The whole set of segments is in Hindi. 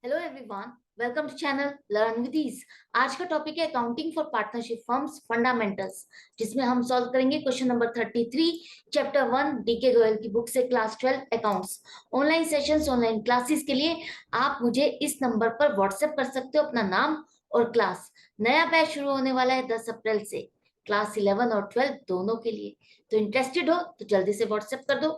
Hello everyone, welcome to channel learn with ease. आज का टॉपिक है accounting for partnership firms fundamentals, जिसमें हम सॉल्व करेंगे question number 33 chapter 1 D K Goyal की बुक से class 12 accounts. Online sessions, online classes के लिए आप मुझे इस नंबर पर व्हाट्सएप कर सकते हो अपना नाम और क्लास। नया बैच शुरू होने वाला है 10 अप्रैल से, क्लास 11 और 12 दोनों के लिए। तो इंटरेस्टेड हो तो जल्दी से व्हाट्सएप कर दो।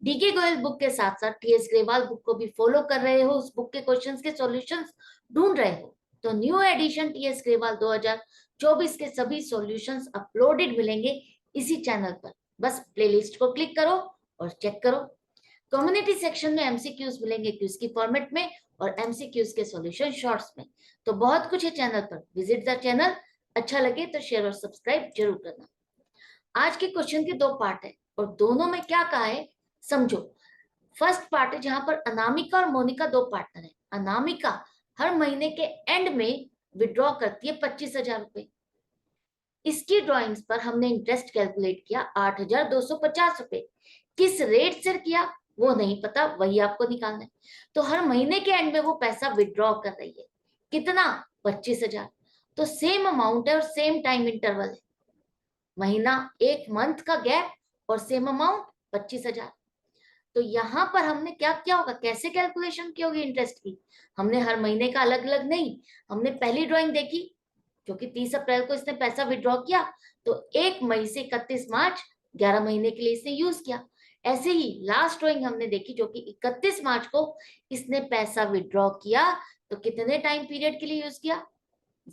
डीके गोयल बुक के साथ साथ टीएस ग्रेवाल बुक को भी फॉलो कर रहे हो, उस बुक के क्वेश्चंस के सॉल्यूशंस ढूंढ रहे हो, तो न्यू एडिशन टीएस ग्रेवाल 2024 के सभी सॉल्यूशंस अपलोडेड मिलेंगे इसी चैनल पर। बस प्लेलिस्ट को क्लिक करो और चेक करो। कम्युनिटी सेक्शन में एमसीक्यूज मिलेंगे क्यूज की फॉर्मेट में और एमसीक्यूज के सॉल्यूशन शॉर्ट्स में। तो बहुत कुछ है चैनल पर, विजिट द चैनल। अच्छा लगे तो शेयर और सब्सक्राइब जरूर करना। आज के क्वेश्चन के दो पार्ट है और दोनों में क्या कहा है समझो। फर्स्ट पार्ट है जहां पर अनामिका और मोनिका दो पार्टनर है। अनामिका हर महीने के एंड में विड्रॉ करती है 25,000 रुपए। इसकी ड्राइंग्स पर हमने इंटरेस्ट कैलकुलेट किया 8,250 रुपए। किस रेट से किया वो नहीं पता, वही आपको निकालना है। तो हर महीने के एंड में वो पैसा विड्रॉ कर रही है, कितना? 25,000। तो सेम अमाउंट है और सेम टाइम इंटरवल है, महीना, एक मंथ का गैप और सेम अमाउंट 25,000। तो यहाँ पर हमने क्या किया होगा, कैसे कैलकुलेशन की होगी इंटरेस्ट की? हमने हर महीने का अलग अलग नहीं, हमने पहली ड्राइंग देखी जो कि 30 अप्रैल को इसने पैसा विड्रॉ किया, तो 1 मई से 31 मार्च 11 महीने के लिए इसने यूज किया। ऐसे ही लास्ट ड्राइंग हमने देखी जो कि 31 मार्च को इसने पैसा विड्रॉ किया, तो कितने टाइम पीरियड के लिए यूज किया?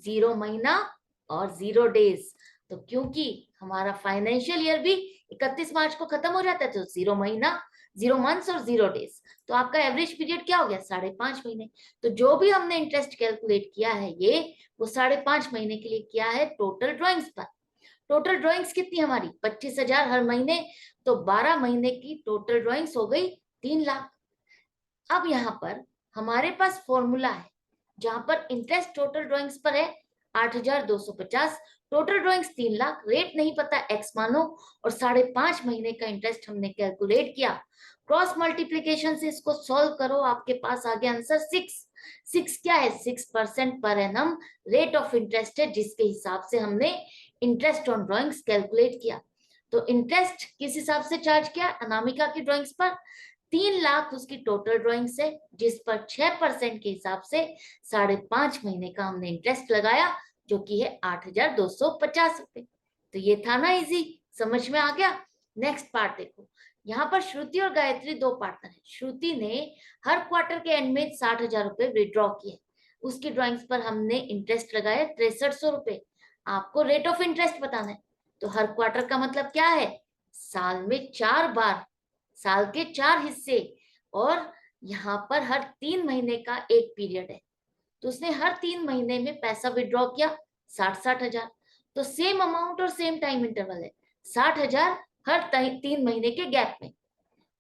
0 महीना और 0 डेज। तो क्योंकि हमारा फाइनेंशियल ईयर भी 31 मार्च को खत्म हो जाता है, तो 0 महीना, 0 मंथ्स और 0 डेज, तो आपका एवरेज पीरियड क्या हो गया? 5.5 महीने। तो जो भी हमने इंटरेस्ट कैलकुलेट किया है ये, वो 5.5 महीने के लिए किया है टोटल ड्रॉइंग्स पर। टोटल ड्रॉइंग्स कितनी हमारी? 25,000 हर महीने, तो 12 महीने की टोटल ड्रॉइंग्स हो गई 3 लाख। अब यहाँ पर हमारे पास फॉर्मूला है जहां पर इंटरेस्ट टोटल ड्रॉइंग्स पर है 8,250, टोटल ड्रॉइंग्स 3 लाख, रेट नहीं पता एक्स मानो, और 5.5 महीने का इंटरेस्ट हमने कैलकुलेट किया। क्रॉस मल्टीप्लीकेशन से इसको सॉल्व करो, आपके पास आ गया आंसर 6। 6 क्या है? 6% per annum rate of interest है, जिसके हिसाब से हमने इंटरेस्ट ऑन ड्रॉइंग्स कैलकुलेट किया। तो इंटरेस्ट किस हिसाब से चार्ज किया? अनामिका की ड्रॉइंग्स पर 3 लाख उसकी टोटल ड्रॉइंग्स है, जिस पर 6% के हिसाब से 5.5 महीने का हमने इंटरेस्ट लगाया, जो कि है 8,250 रुपए। तो ये था ना इजी, समझ में आ गया। नेक्स्ट पार्ट देखो, यहाँ पर श्रुति और गायत्री दो पार्टनर है। श्रुति ने हर क्वार्टर के एंड में 60,000 रुपए विड्रॉ किए, उसकी ड्रॉइंग्स पर हमने इंटरेस्ट लगाया 6300 रुपए। आपको रेट ऑफ इंटरेस्ट बताना है। तो हर क्वार्टर का मतलब क्या है? साल में 4 बार, साल के 4 हिस्से, और यहाँ पर हर 3 महीने का एक पीरियड है। तो उसने हर 3 महीने में पैसा विड्रॉ किया 60,000। तो सेम अमाउंट और सेम टाइम इंटरवल है, 60,000 हर 3 महीने के गैप में।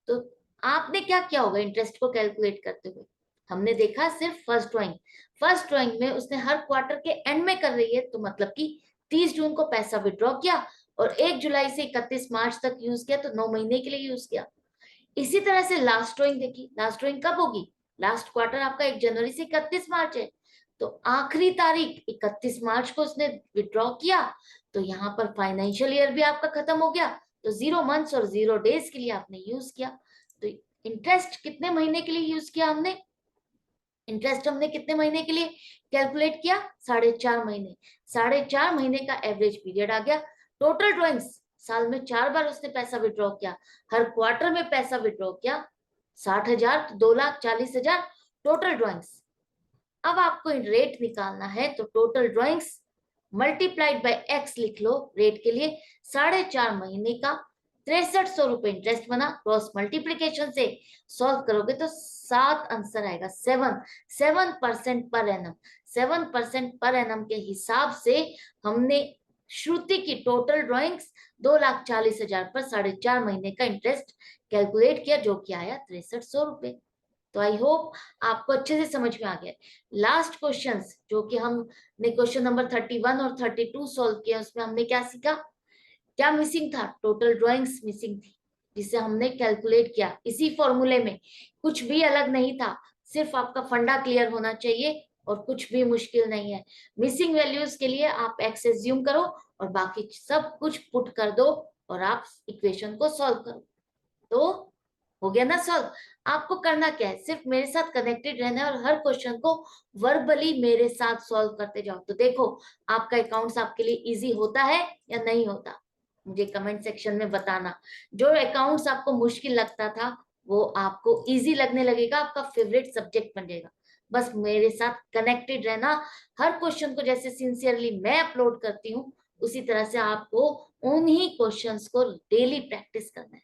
तो आपने क्या किया होगा इंटरेस्ट को कैलकुलेट करते हुए? हमने देखा सिर्फ फर्स्ट ड्राइंग में उसने हर क्वार्टर के एंड में कर रही है, तो मतलब कि 30 जून को पैसा विड्रॉ किया और 1 जुलाई से 31 मार्च तक यूज किया, तो 9 महीने के लिए यूज किया। इसी तरह से लास्ट ड्राइंग देखी, लास्ट ड्राइंग कब होगी? लास्ट क्वार्टर आपका 1 जनवरी से 31 मार्च है, तो आखिरी तारीख 31 मार्च को उसने विड्रॉ किया, तो यहाँ पर फाइनेंशियल ईयर भी आपका खत्म हो गया, तो 0 मंथ्स और 0 डेज के लिए आपने यूज किया। तो इंटरेस्ट कितने महीने के लिए यूज किया हमने? इंटरेस्ट हमने कितने महीने के लिए कैलकुलेट किया? 4.5 महीने। 4.5 महीने का एवरेज पीरियड आ गया। टोटल ड्रॉइंग्स, साल में 4 बार उसने पैसा विड्रॉ किया, हर क्वार्टर में पैसा विड्रॉ किया, 60,000 तो 2,40,000 टोटल ड्रॉइंग्स। अब आपको रेट निकालना है, तो total drawings multiplied by x लिख लो रेट के लिए। 4.5 महीने का 6300 रुपए इंटरेस्ट बना, क्रॉस मल्टीप्लीकेशन से सॉल्व करोगे तो 7 आंसर आएगा, 7% पर एनम। 7% पर एनम के हिसाब से हमने श्रुति की टोटल ड्रॉइंग्स 2,40,000 पर 4.5 महीने का इंटरेस्ट कैलकुलेट किया, जो कि आया 6300 रुपए। तो आई होप आपको अच्छे से समझ में आ गया। लास्ट क्वेश्चंस जो कि हमने क्वेश्चन नंबर 31 और 32 सॉल्व किया, उसमें हमने क्या सीखा? क्या मिसिंग था? टोटल ड्राइंग्स मिसिंग थी, जिसे हमने कैलकुलेट किया इसी फॉर्मूले में, कुछ भी अलग नहीं था। सिर्फ आपका फंडा क्लियर होना चाहिए और कुछ भी मुश्किल नहीं है। मिसिंग वैल्यूज के लिए आप एक्स एज्यूम करो और बाकी सब कुछ पुट कर दो और आप इक्वेशन को सॉल्व करो, तो हो गया ना सॉल्व। आपको करना क्या है, सिर्फ मेरे साथ कनेक्टेड रहना है और हर क्वेश्चन को वर्बली मेरे साथ सॉल्व करते जाओ। तो देखो आपका अकाउंट्स आपके लिए इजी होता है या नहीं होता, मुझे कमेंट सेक्शन में बताना। जो अकाउंट्स आपको मुश्किल लगता था वो आपको इजी लगने लगेगा, आपका फेवरेट सब्जेक्ट बन जाएगा। बस मेरे साथ कनेक्टेड रहना, हर क्वेश्चन को जैसे सिंसियरली मैं अपलोड करती हूँ उसी तरह से आपको उन्हीं क्वेश्चंस को डेली प्रैक्टिस करना है।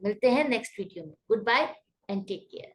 मिलते हैं नेक्स्ट वीडियो में। Good bye and take care.